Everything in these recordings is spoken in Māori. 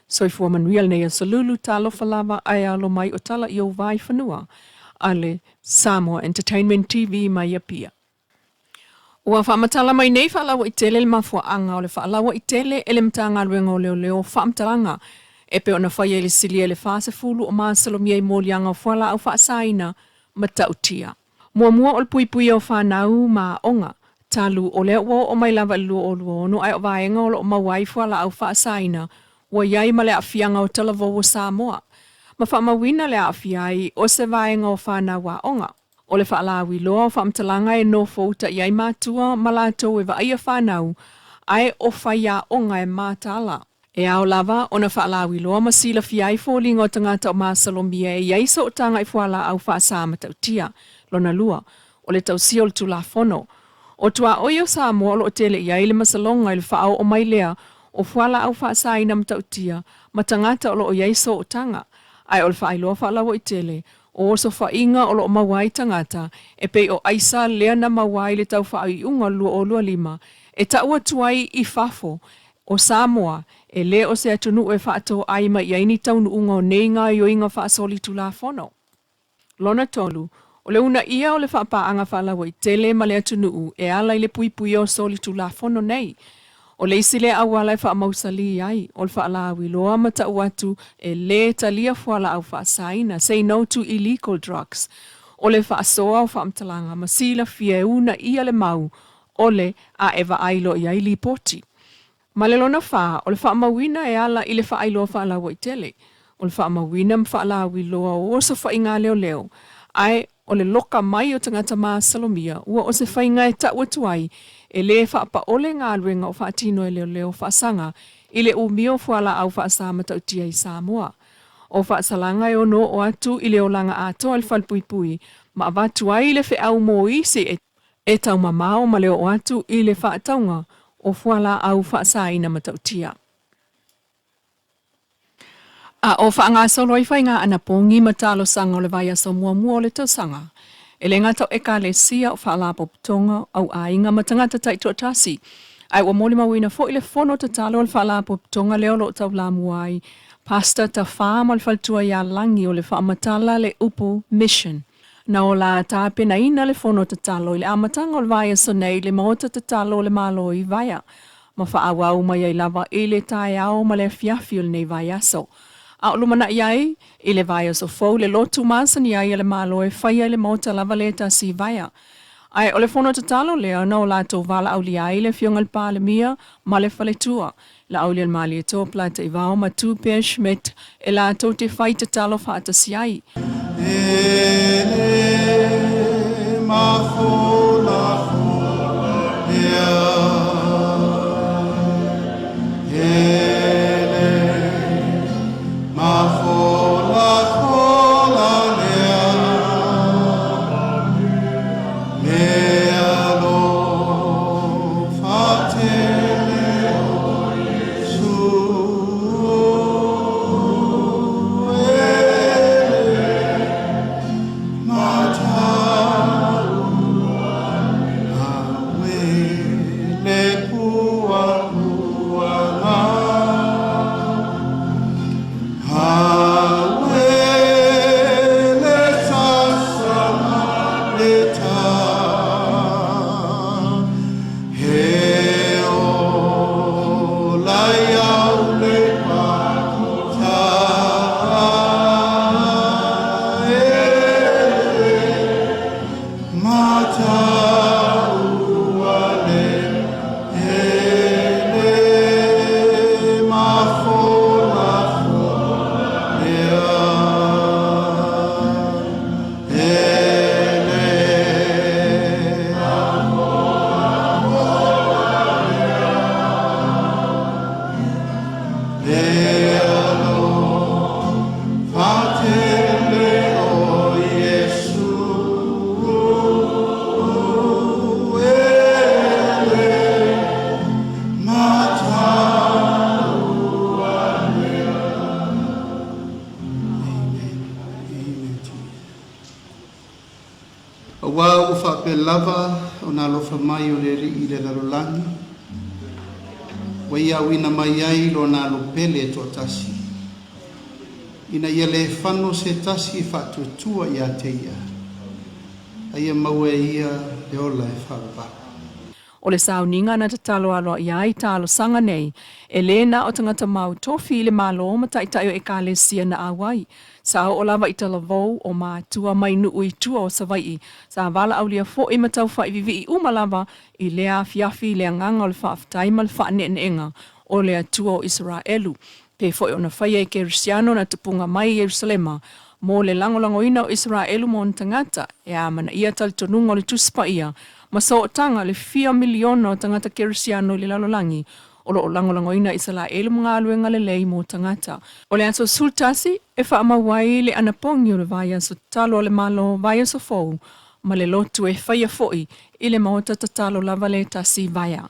Soifua manuia nei salulu talofa lava ai alo mai o tala i o Vaifanua, ale Samoa Entertainment TV mai a pia. Ua whaamatala mai nei whaalawa i tele le mafuaanga o le whaalawa i tele ele mtanga ruenga o leo whaamtalanga e pe ona whaia le silia le whaase fulu o maasalomia i molianga o whala au whaasaina matautia. Mua o le pui o whanau ma onga, talu o leo o mai lava lua o luono ai o vaenga o lo mawai whala au whaasaina wa iai ma le afianga o talavowo Samoa. Ma whaamawina le afiai o se vaenga o whanau wa onga. O le whaalawi loa o whaamtalanga e no fouta iai mātua malato e vaia whanau ai o whaia onga e mātala. E ao lava o na whaalawi loa ma sila fiai fōlinga o tangata o māsalomia e iai so tanga i whala au whaasama tautia. Lona lua, o le tausia o le tulafono. O tua oio Samoa o tele iai le masalonga i le whaao o mai lea o whala au whaasaina matautia ma tangata o lo iai so tanga. Ai o le whaailoa whaalawa i tele. O so whainga o lo mawai tangata, e pei o aisa lea na mawai le tau whaai unga lua o lua lima, e taua tuai i fafo o Samoa, e le o se atunu e whaato aima i aini taunu unga o neinga i o inga whaasoli tulafono. Lona tolu, o le una ia o le whaapaanga whaalawa i tele ma le atunu e ala i le pui o soli tulafono nei. O le isile awala e whaamausali ai, o le whaalawi loa mata uatu e le talia whala au whaasaina, say no to illegal drugs. O le whaasoa o whaamtalanga, masila fieuna ia le mau, o le a eva ailo i ai li poti. Ma le lona wha, o le whaamawina e ala i le whaailoa whaalawa i tele. O le whaamawina mwhaalawi loa o oso whainga leo. Ai, o le loka mai o tangata maa salomia, ua o se whainga e tauatuai, e le whaapa ole ngā ruenga o whaatino e leo whaasanga, i le umio whala au whaasama tautia i Samoa. O whaasalanga e ono o atu i le olanga ato al whalpuipui, ma avatu ai le whi au mō isi e tau mamao ma leo o atu i le whaataunga o whala au whaasaina matautia. O whaanga solo i whainga ana pongi matalo sanga o le vai aso mua o le tausanga. E le ngata e ka le sia o whaalapo putonga au ainga matangata taito tasi. Ai wa moli mawina fo i le fono tatalo o le whaalapo putonga leo lo tau lamuai. Pasta ta whaama le whaltua ia langi o le whaamatala le upo mission. Na o la tāpe na ina le fono tatalo i le amatanga o le vai aso nei le maota tatalo o le malo i vaia. Ma whaawau mai ai lava i le tae ao ma le fiafi o le nei vai aso. A o lumana iai, i le vai aso fau le lotu masan iai le malo e whaia le mota lava le ta si vaia. Ai o le fono tatalo lea na o la tō vala au li ai le fionga le pāle mia ma le whaletua. La au li al mali e tō plata i vao ma tū pēr shmet e la tō te whai tatalo whaata si ai. Wa ufa pe lava ona lofa mai o le ri i le larolangi. Waia wina mai ai lo na lo pele to tasi. Ina ia le whano se tasi whatutua ia te ia. Aia maua ia le ola e whawapa. O le sauninga na te talo alo i ai talo sanga nei, e lena o tangata mau tofi le malo o mataitai o e ka le sia na awai. Sa o lava i tala vau o mātua mai nuu i tua o Savai. Sa vala au lia fo i matau wha i vivi i umalava i lea fiafi lea nganga o le whaafitai ma le whaanenga o lea tua o Israelu. Pe fo i ona whaia e Kerisiano na tupunga mai i Jerusalema. Mo le langolangoina o Israelu mo tangata e amana ia talitonunga o le tuspa ia. Ma so o tanga le 4 miliona o tangata Kerisiano le lalolangi o lo langolangoina Israelu mga aluenga le lei mo tangata. O le aso sultasi e wha amawai le anapongi o le vaya so talo le malo vaya so fau ma le lotu e whaia foi i le maota tatalo lava le tasi vaya.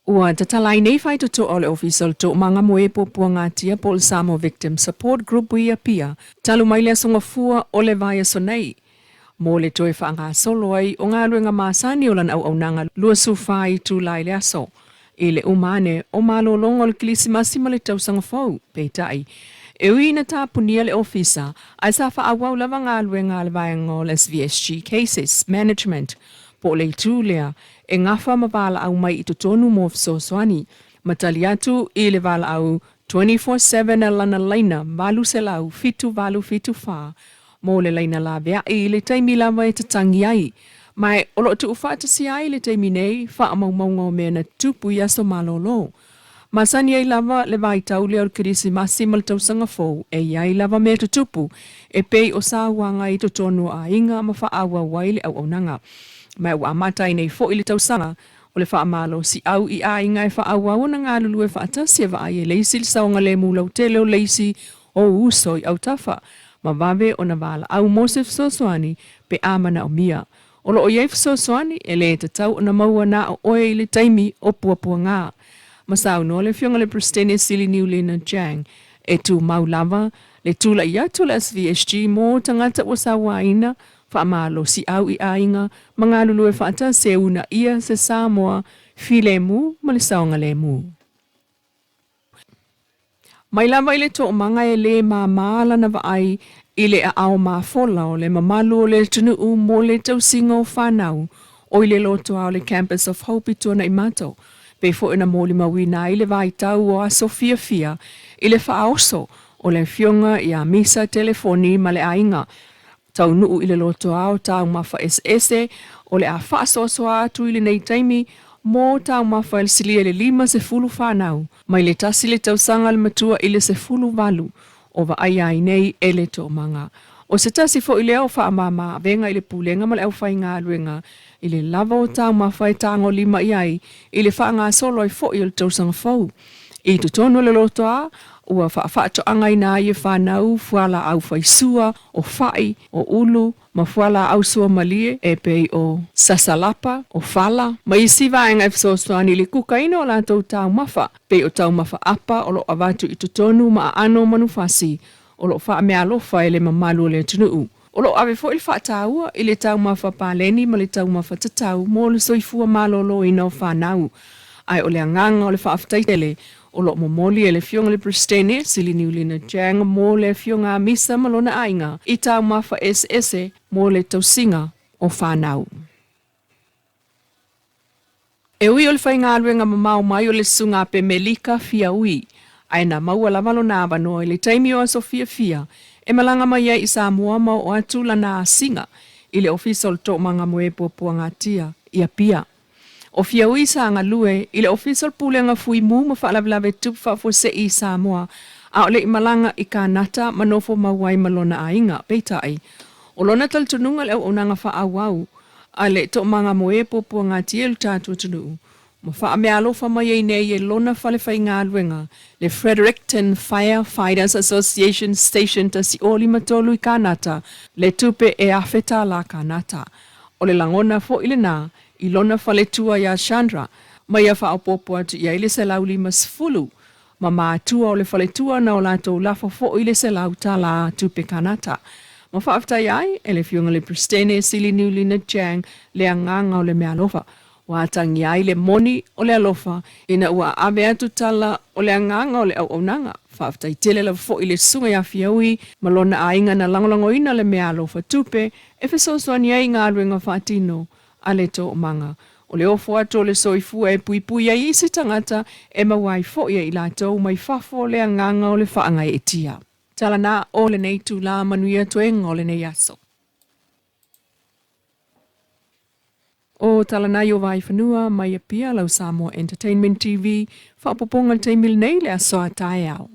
Ua tatalai nei whai tuto o le official to manga moe popua ngatia po le Samoa Victim Support Group ia pia. Talu mai le asonga fua o le vaya so nei. Mo le toe whaanga solo ai o ngā luenga māsani o lan au nanga lua sufai tu lai le aso. I le umane o malo longo le kilisimasi ma le tausanga fau, peitai. E ui na tāpunia le ofisa, ai sa wha awau lava ngā luenga le vaiango le SVSG Cases Management. Po le tu lea, e ngafa mavala au mai i tonu mo fsoswani. Matali atu i le vala au 24/7 a lana laina, valu se lau, fitu valu fitu fa. Mo le laina la vea i le taimi lava e tatangi ai. Mai olo tu ufata si ai le taimi nei, wha amaumanga o mea na tupu i aso malolo. Masani ai lava le vai tau leo kirisi masi mal tausanga fau, e iai lava mea tutupu, e pei o sa wanga i tonu a inga ma wha awa waile au onanga. Mai ua amatai nei fo i le tausanga, o le wha amalo si au i a inga e wha awa wana ngā lulu e wha atasi e wa ai e leisi le saonga le mulau tele o leisi o uso i au tafa. Ma vave o na vala au Mosef Soswani pe amana o mia. O lo o iei Soswani e le te tau o na maua na o oe i le taimi o puapua ngā. Masau no le fionga le pristene sili niuli na jang e tu mau lava le tula ia tula SVSG mo tangata o sawaina wha amalo si au i ainga mga lulu e whaata se una ia se Samoa file mu ma le saonga le mu. Mai lava i le to manga e le maala na vaai i le a ao fola o le mamalu o le tunu mo le tausinga o whanau o i le loto ao le Campus of Hope i tuana i mato. Pe fo ina moli mawina i le vai tau o a Sofia Fia i le whaoso o le fionga i a misa telefoni ma le ainga. Tau nuu i le loto ao tau mafa SS o le a whaasoso atu i le nei taimi mo tau mafa il silia le 5 whanau, mai le tasi le tausanga le matua i le 10 o wa ai ai nei e le tō manga. O se tasi fo i le au wha mama venga i le pulenga ma le au whai ngā luenga, i le lava o tau mafa e tango 5 i ai, i le wha ngā solo i fo i le tausanga fau. I tu tono le loto a, ua whaato angai nā i e whanau, fuala au whaisua, o whai, o ulu, ma fuala au sua malie, e pei o sasalapa, o whala. Ma i siwa e ngai fsoswani le kuka ino o lātou tau mafa, pei o tau mafa apa, o lo avatu i tu tonu ma ano manufasi, o lo wha mea lofa e le mamalu le tunuu. O lo ave fo il whaataua, i le tau mafa pāleni, ma le tau mafa tatau, mo le soifua malolo ina o whanau. Ai o le anganga o le whaaftaitele, o lo momoli e le fionga le pristene, sili niulina janga mo le fionga misa malona ainga, i tau mafa SS mo le tausinga o whanau. E ui o le whaingaruenga mamau mai o le sunga pe melika fia ui, ai na maua lavalo na avano i le taimi o a Sofia Fia, e malanga mai i Samoa ma o atula na singa, i le official to manga moe popua ngatia, ia pia. O fia ui sa anga lue, i le official pulenga fui mu ma whaalawlawe tupa fo se i Samoa, a o le imalanga i ka nata manofo mawai malona ainga, peitai. O lona tal tununga le o nanga wha awau, a le to manga moe popua ngati elu tātua tunu. Mo wha me alofa mai e nei e lona whale whai ngā luenga, le Fredericton Firefighters Association Station ta si oli matolu i ka nata, le tupe e awheta la ka nata. O le langona fo ile nā, i lona whale tua ia Chandra, mai a wha opopo atu ia ile se lau 5, ma mātua o le whale tua na o lātou lafa fo ile se lau Tala tupe kanata. Ma whaaftai ai, e le fionga le pristene sili niuli na jang le anganga o le mea lofa. Wa tangi ai le moni o le alofa ina ua ave atu tala o le anganga o le au aunanga. Whaftai tele la fo i le sunga ya fiaui malona a inga na langolango ina le mea alofa tupe e fesoswani ai ngā ruenga whaatino a le tō manga. O le ofo ato le soifua e pui pui a isi tangata e mawai fo ia i lātou mai fafo le anganga o le whaanga e tia. Tala nā o le nei tū la manuia tuenga o le nei aso. O tala nā i o Vaifanua mai a pia lau Samoa Entertainment TV whaapoponga te mil nei le aso a tae au.